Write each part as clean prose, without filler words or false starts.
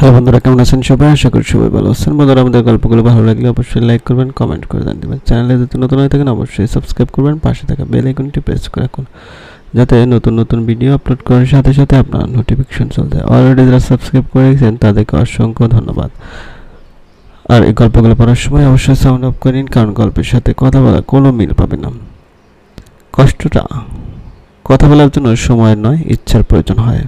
Hello বন্ধুরা, কেমন আছেন সবাই? আশা করি সবাই ভালো আছেন। বন্ধুরা, আমাদের গল্পগুলো ভালো লাগলে অবশ্যই লাইক করবেন, কমেন্ট করে জানিয়ে চ্যানেলে যদি নতুন হয়ে থাকেন অবশ্যই সাবস্ক্রাইব করবেন, পাশে থাকা বেল আইকনটি প্রেস করে রাখুন যাতে নতুন নতুন ভিডিও আপলোড করার সাথে সাথে আপনার নোটিফিকেশন চলে যায়। অলরেডি যারা সাবস্ক্রাইব করে রেখেছেন তাদেরকে অসংখ্য ধন্যবাদ। আর এই গল্পগুলো পড়ার সময় অবশ্যই সাউন্ড অফ করে নিন, কারণ গল্পের সাথে কথা বলা কোনো মিল পাবে না। কষ্টটা কথা বলার জন্য সময়ের নয়, ইচ্ছার প্রয়োজন হয়।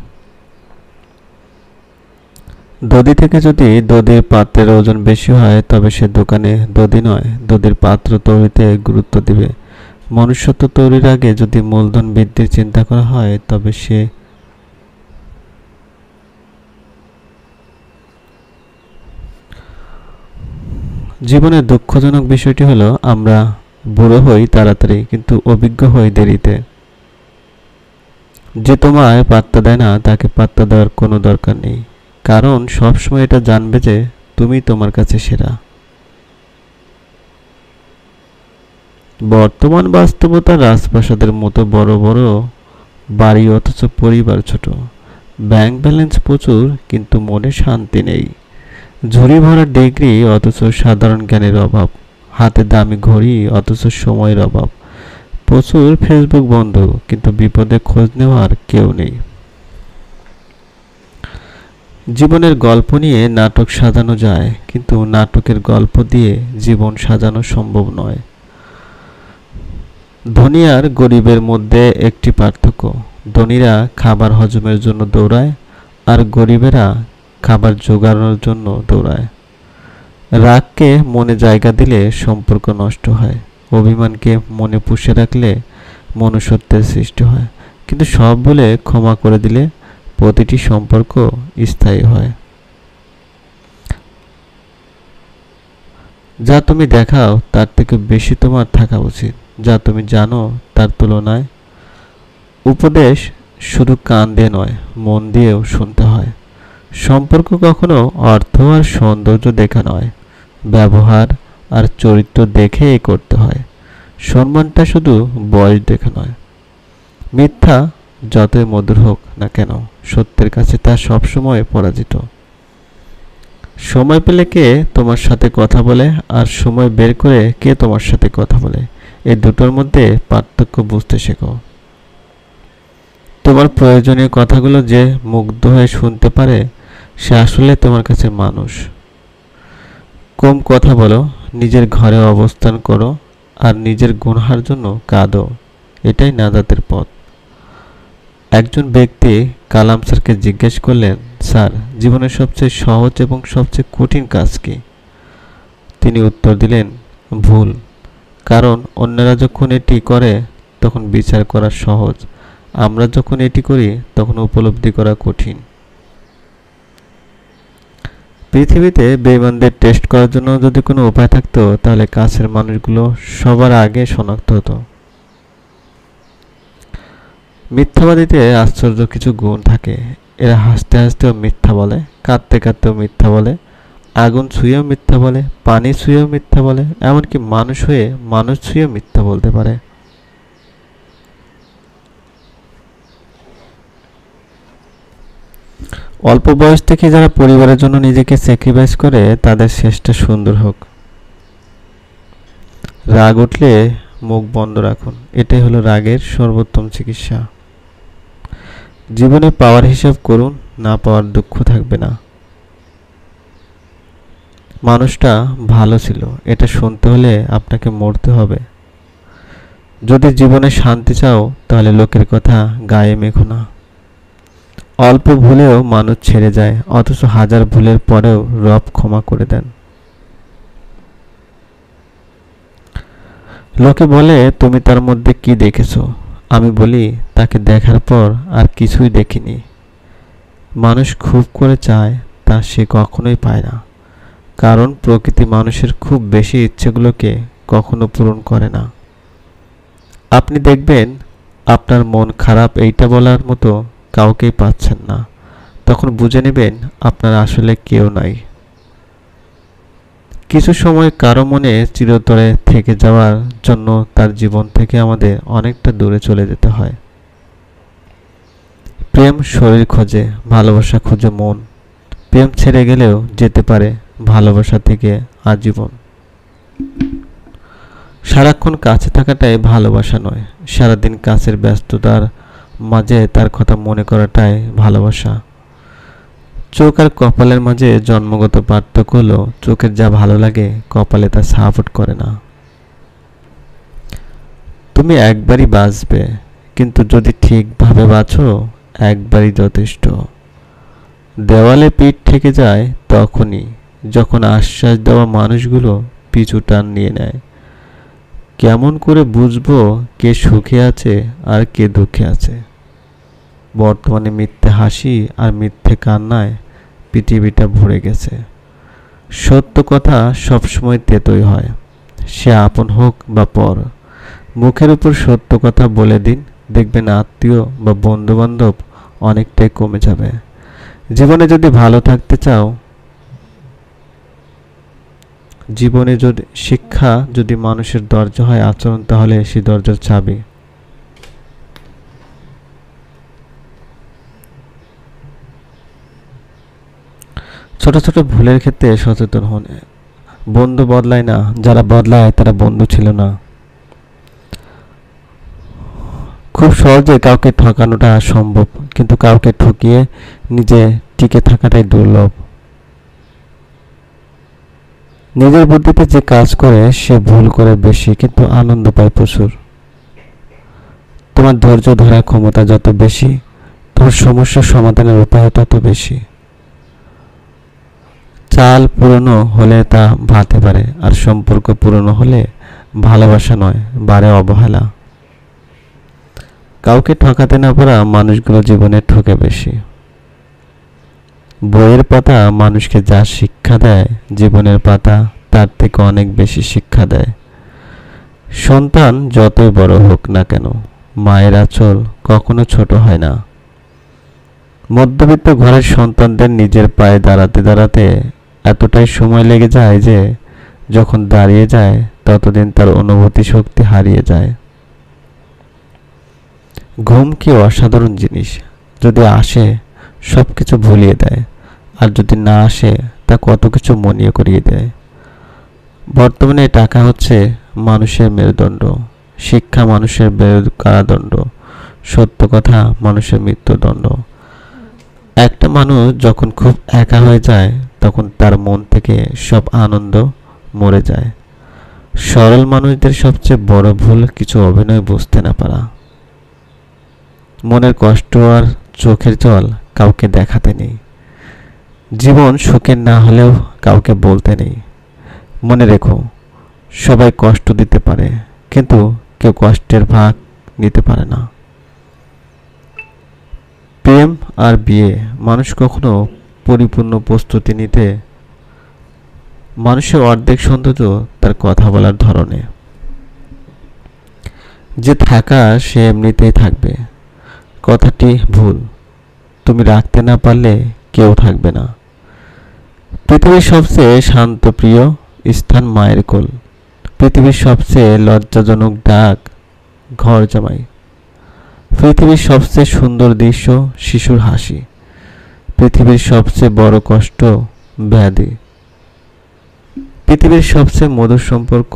দধি থেকে যদি দধির পাত্রের ওজন বেশি হয় তবে সে দোকানে দধি নয়, দধির পাত্র তৈরিতে গুরুত্ব দিবে। মনুষ্যত্ব তৈরির আগে যদি মূলধন বৃদ্ধির চিন্তা করা হয় তবে সে জীবনের দুঃখজনক বিষয়টি হলো আমরা বুড়ো হই তাড়াতাড়ি, কিন্তু অভিজ্ঞ হই দেরিতে। যে তোমায় পাত্তা দেয় না তাকে পাত্তা দেওয়ার কোনো দরকার নেই, কারণ সবসময় এটা জানবে যে তুমি তোমার কাছে সেরা। বর্তমান বাস্তবতা রাজপ্রাসাদের মতো বড় বড় বাড়ি অথচ পরিবার ছোট, ব্যাংক ব্যালেন্স প্রচুর কিন্তু মনে শান্তি নেই, ঝুড়ি ভরা ডিগ্রি অথচ সাধারণ জ্ঞানের অভাব, হাতে দামি ঘড়ি অথচ সময়ের অভাব, প্রচুর ফেসবুক বন্ধু কিন্তু বিপদে খোঁজ নেওয়ার কেউ নেই। জীবনের গল্প নিয়ে নাটক সাজানো যায়, কিন্তু নাটকের গল্প দিয়ে জীবন সাজানো সম্ভব নয়। ধনী আর গরিবের মধ্যে একটি পার্থক্য, ধনীরা খাবার হজমের জন্য দৌড়ায় আর গরিবেরা খাবার জোগানোর জন্য দৌড়ায়। রাগকে মনে জায়গা দিলে সম্পর্ক নষ্ট হয়, অভিমানকে মনে পুষে রাখলে মনুষ্যত্বের সৃষ্টি হয়, কিন্তু সব বলে ক্ষমা করে দিলে প্রতিটি সম্পর্ক স্থায়ী হয়। যা তুমি দেখাও তার থেকে বেশি তোমার থাকা উচিত, যা তুমি জানো তার তুলনায়। উপদেশ শুধু কান দিয়ে নয়, মন দিয়েও শুনতে হয়। সম্পর্ক কখনো অর্থ আর সৌন্দর্য দেখা নয়, ব্যবহার আর চরিত্র দেখেই করতে হয়। সম্মানটা শুধু বয়স দেখে নয়। মিথ্যা যতই মধুর হোক না কেন, সত্যের কাছে তা সবসময় পরাজিত। সময় পেলে কে তোমার সাথে কথা বলে আর সময় বের করে কে তোমার সাথে কথা বলে, এই দুটোর মধ্যে পার্থক্য বুঝতে শেখো। তোমার প্রয়োজনীয় কথাগুলো যে মুগ্ধ হয়ে শুনতে পারে সে আসলে তোমার কাছে মানুষ। কম কথা বলো, নিজের ঘরে অবস্থান করো আর নিজের গুনহার জন্য কাঁদো, এটাই নাজাতের পথ। একজন ব্যক্তি কালাম স্যারকে জিজ্ঞেস করলেন, স্যার, জীবনের সবচেয়ে সহজ এবং সবচেয়ে কঠিন কাজ কি? তিনি উত্তর দিলেন, ভুল। কারণ অন্যরা যখন এটি করে তখন বিচার করা সহজ, আমরা যখন এটি করি তখন উপলব্ধি করা কঠিন। পৃথিবীতে বেঈমানদের টেস্ট করার জন্য যদি কোনো উপায় থাকতো তাহলে কাছের মানুষগুলো সবার আগে শনাক্ত হতো। মিথ্যাবাদীতে আশ্চর্য কিছু গুণ থাকে, এরা হাসতে হাসতেও মিথ্যা বলে, কাঁদতে কাঁদতেও মিথ্যা বলে, আগুন ছুঁয়েও মিথ্যা বলে, পানি ছুঁয়েও মিথ্যা বলে, এমনকি মানুষ হয়ে মানুষ ছুঁয়েও মিথ্যা বলতে পারে। অল্প বয়স থেকে যারা পরিবারের জন্য নিজেকে স্যাক্রিফাইস করে তাদের শেষটা সুন্দর হোক। রাগ উঠলে মুখ বন্ধ রাখুন, এটাই হলো রাগের সর্বোত্তম চিকিৎসা। জীবনে পাওয়ার হিসাব করুন, না পাওয়ার দুঃখ থাকবে না। মানুষটা ভালো ছিল এটা শুনতে হলে আপনাকে মরতে হবে। যদি জীবনে শান্তি চাও তাহলে লোকের কথা গায়ে মেখো না। অল্প ভুলেও মানুষ ছেড়ে যায়, অথচ হাজার ভুলের পরেও রব ক্ষমা করে দেন। লোকে বলে তুমি তার মধ্যে কি দেখেছো, আমি বলি তাকে দেখার পর আর কিছুই দেখিনি। মানুষ খুব করে চায় তা সে কখনোই পায় না, কারণ প্রকৃতি মানুষের খুব বেশি ইচ্ছেগুলোকে কখনো পূরণ করে না। আপনি দেখবেন আপনার মন খারাপ এইটা বলার মতো কাউকেই পাচ্ছেন না, তখন বুঝে নেবেন আপনার আসলে কেউ নাই। কিছু সময় কারো মনে চিরতরে থেকে যাওয়ার জন্য তার জীবন থেকে আমাদের অনেকটা দূরে চলে যেতে হয়। প্রেম শরীর খোঁজে, ভালোবাসা খোঁজে মন, প্রেম ছেড়ে গেলেও যেতে পারে ভালোবাসা থেকে আজীবন। সারাক্ষণ কাছে থাকাটাই ভালোবাসা নয়, সারাদিন কাছের ব্যস্ততার মাঝে তার কথা মনে করাটাই ভালোবাসা। চোখ আর কপালের মাঝে জন্মগত পার্থক্য হলো চোখের যা ভালো লাগে কপালে তা সাপোর্ট করে না। তুমি একবারই বাঁচবে, কিন্তু যদি ঠিকভাবে বাঁচো একবারই যথেষ্ট। দেওয়ালে পিঠ থেকে যায় তখনই যখন আশ্বাস দেওয়া মানুষগুলো পিছু টান নিয়ে নেয়। কেমন করে বুঝবো কে সুখে আছে আর কে দুঃখে আছে? বর্তমানে মিথ্যে হাসি আর মিথ্যে কান্নায় পৃথিবীটা ভরে গেছে। সত্য কথা সবসময় তেতোই হয়, সে আপন হোক বা পর। মুখের উপর সত্য কথা বলে দিন, দেখবেন আত্মীয় বা বন্ধু বান্ধব অনেকটাই কমে যাবে। জীবনে যদি ভালো থাকতে চাও, জীবনে যদি শিক্ষা যদি মানুষের দরজা হয় আচরণ, তাহলে সেই দরজার চাবি। ছোট ছোট ভুলের ক্ষেত্রে সচেতন হন। বন্ধু বদলায় না, যারা বদলায় তারা বন্ধু ছিল না। খুব সহজে কাউকে ঠকানোটা সম্ভব, কিন্তু কাউকে ঠকিয়ে নিজে টিকে থাকাটাই দুর্লভ। নিজের বুদ্ধিতে যে কাজ করে সে ভুল করে বেশি, কিন্তু আনন্দ পায় প্রচুর। তোমার ধৈর্য ধরার ক্ষমতা যত বেশি, তোমার সমস্যার সমাধানের উপায় তত বেশি। চাল পুরনো হলে তা ভাতে পারে, আর সম্পর্ক পুরনো হলে ভালোবাসা নয়, বাড়ে অবহেলা। কাউকে ঠকাতে না পারা মানুষগুলো জীবনে ঠকে বেশি। বইয়ের পাতা মানুষকে যা শিক্ষা দেয়, জীবনের পাতা তার থেকে অনেক বেশি শিক্ষা দেয়। সন্তান যতই বড় হোক না কেন, মায়ের আঁচল কখনো ছোট হয় না। মধ্যবিত্ত ঘরের সন্তানদের নিজের পায়ে দাঁড়াতে দাঁড়াতে এতটাই সময় লেগে যায় যে যখন দাঁড়িয়ে যায় ততদিন তার অনুভূতি শক্তি হারিয়ে যায়। ঘুম কি অসাধারণ জিনিস, যদি আসে সব কিছু ভুলিয়ে দেয়, আর যদি না আসে তা কত কিছু মনে করিয়ে দেয়। বর্তমানে টাকা হচ্ছে মানুষের মেরুদণ্ড, শিক্ষা মানুষের কারাদণ্ড, সত্য কথা মানুষের মৃত্যুদণ্ড। একটা মানুষ যখন খুব একা হয়ে যায় তখন তার মন থেকে সব আনন্দ মরে যায়। সরল মানুষদের সবচেয়ে বড় ভুল কিছু অভিনয় বুঝতে না পারা। মনের কষ্ট আর চোখের জল কাউকে দেখাতে নেই। জীবন সুখের না হলেও কাউকে বলতে নেই। মনে রেখো, সবাই কষ্ট দিতে পারে, কিন্তু কেউ কষ্টের ভাগ নিতে পারে না। প্রেম আর বিয়ে, মানুষ কখনো পরিপূর্ণ প্রস্তুতি নিতে। মানুষের অর্ধেক সৌন্দর্য তার কথা বলার ধরনে। যে থাকা সে এমনিতেই থাকবে, কথাটি ভুল। তুমি রাখতে না পারলে কেউ থাকবে না। পৃথিবীর সবচেয়ে শান্ত প্রিয় স্থান মায়ের কোল। পৃথিবীর সবচেয়ে লজ্জাজনক ডাক ঘর জামাই। পৃথিবীর সবচেয়ে সুন্দর দৃশ্য শিশুর হাসি। পৃথিবীর সবচেয়ে বড় কষ্ট ব্যাধি। পৃথিবীর সবচেয়ে মধুর সম্পর্ক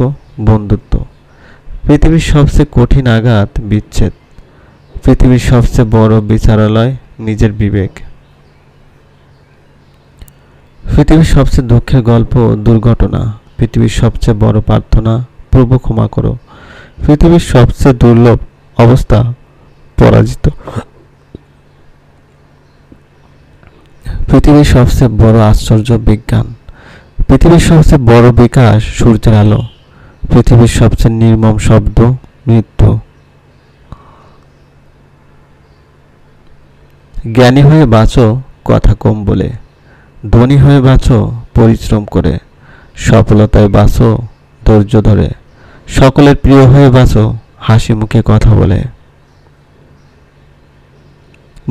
বন্ধুত্ব। পৃথিবীর সবচেয়ে কঠিন আঘাত বিচ্ছেদ। পৃথিবীর সবচেয়ে বড় বিচারালয় নিজের বিবেক। পৃথিবীর সবচেয়ে দুঃখের গল্প দুর্ঘটনা। পৃথিবীর সবচেয়ে বড় প্রার্থনা, প্রভু ক্ষমা করো। পৃথিবীর সবচেয়ে দুর্লভ অবস্থা পরাজিত। পৃথিবীর সবচেয়ে বড় আশ্চর্য বিজ্ঞান। পৃথিবীর সবচেয়ে বড় বিকাশ সূর্যের আলো। পৃথিবীর সবচেয়ে নির্মম শব্দ মৃত্যু। জ্ঞানী হয়ে বাঁচো কথা কম বলে, ধনী হয়ে বাঁচো পরিশ্রম করে, সফলতায় বাঁচো ধৈর্য ধরে, সকলের প্রিয় হয়ে বাঁচো হাসি মুখে কথা বলে।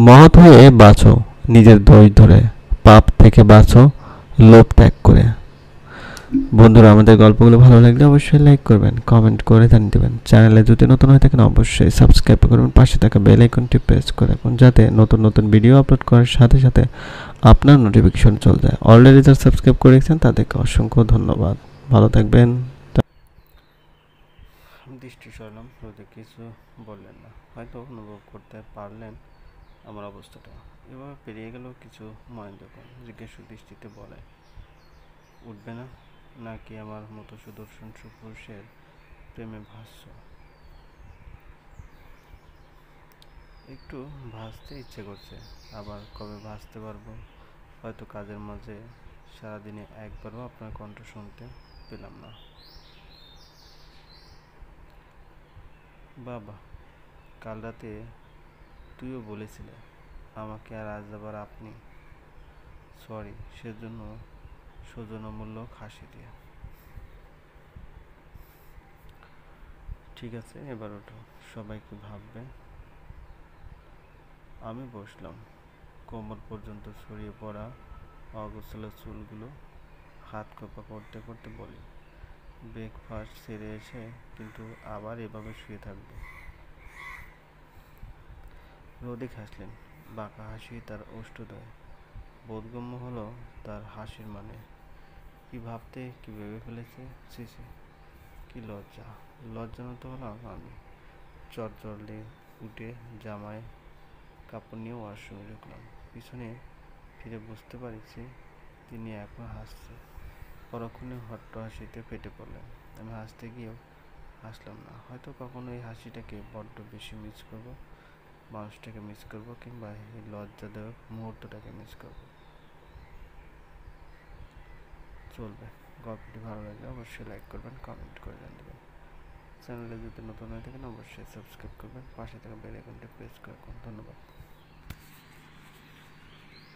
মহৎ হয়ে বাঁচো নিজের ধৈর্য ধরে, পাপ থেকে বাঁচো লোভ ত্যাগ করে। বন্ধুরা, আমাদের গল্পগুলো ভালো লাগলে অবশ্যই লাইক করবেন, কমেন্ট করে জানিয়ে দেবেন। চ্যানেলে যদি নতুন হয়ে থাকেন অবশ্যই সাবস্ক্রাইব করবেন, পাশে থাকা বেল আইকনটি প্রেস করে রাখুন, যাতে নতুন নতুন ভিডিও আপলোড করার সাথে সাথে আপনার নোটিফিকেশন চলে যায়। অলরেডি যারা সাবস্ক্রাইব করে রেখেছেন তাদেরকে অসংখ্য ধন্যবাদ। ভালো থাকবেন। দৃষ্টি সরালাম, রোদে কিছু বললেন না, হয়তো অনুভব করতে পারলেন আমার অবস্থাটা। এভাবে পেরিয়ে গেল কিছু মহেন্দ্রক্ষণ। জিজ্ঞাসু দৃষ্টিতে বলে, উঠবে না নাকি আমার মতো সুদর্শন সুপুরুষের প্রেমে ভাসছ? একটু ভাসতে ইচ্ছে করছে, আবার কবে ভাসতে পারবো হয়তো কাজের মাঝে। সারাদিনে একবারও আপনার কণ্ঠ শুনতে পেলাম না। বাবা, কাল রাতে তুইও বলেছিলে আমাকে, আর আজ আবার আপনি। সরি, সেজন্য সৌজন্যমূলক হাসি দিয়ে। ঠিক আছে, এবার ওঠো, সবাই কি ভাববে। আমি বসলাম, কোমর পর্যন্ত ছড়িয়ে পড়া অগোছালো চুলগুলো হাত খোপা করতে করতে বলি, ব্রেকফাস্ট সেরে এসে কিন্তু আবার এভাবে শুয়ে থাকবো? রোদিক হাসলেন, বাঁকা হাসি তার ওষ্ঠদয়। বোধগম্য হলো তার হাসির মানে। কি ভাবতে, কি ভেবে ফেলেছে। ছি ছি, কি লজ্জা। লজ্জানত হলাম আমি। চটজলদি উঠে জামায় কাপড় নিয়ে ওয়াশরুমে ঢুকলাম। পিছনে ফিরে বুঝতে পারছি তিনি এখন হাসছে। পরক্ষণে হট্ট হাসিতে ফেটে পড়লেন। আমি হাসতে গিয়েও হাসলাম না। হয়তো কখনো এই হাসিটাকে বড্ড বেশি মিস করব, মানুষটাকে মিস করব, কিংবা এই লজ্জাদায়ক মুহূর্তটাকে মিস করব। চলবে। গল্পটি ভালো লাগলে অবশ্যই লাইক করবেন, কমেন্ট করে জানাবেন। চ্যানেলে যদি নতুন হয়ে থাকেন অবশ্যই সাবস্ক্রাইব করবেন, পাশে থাকা বেল আইকনটি প্রেস করে রাখুন। ধন্যবাদ।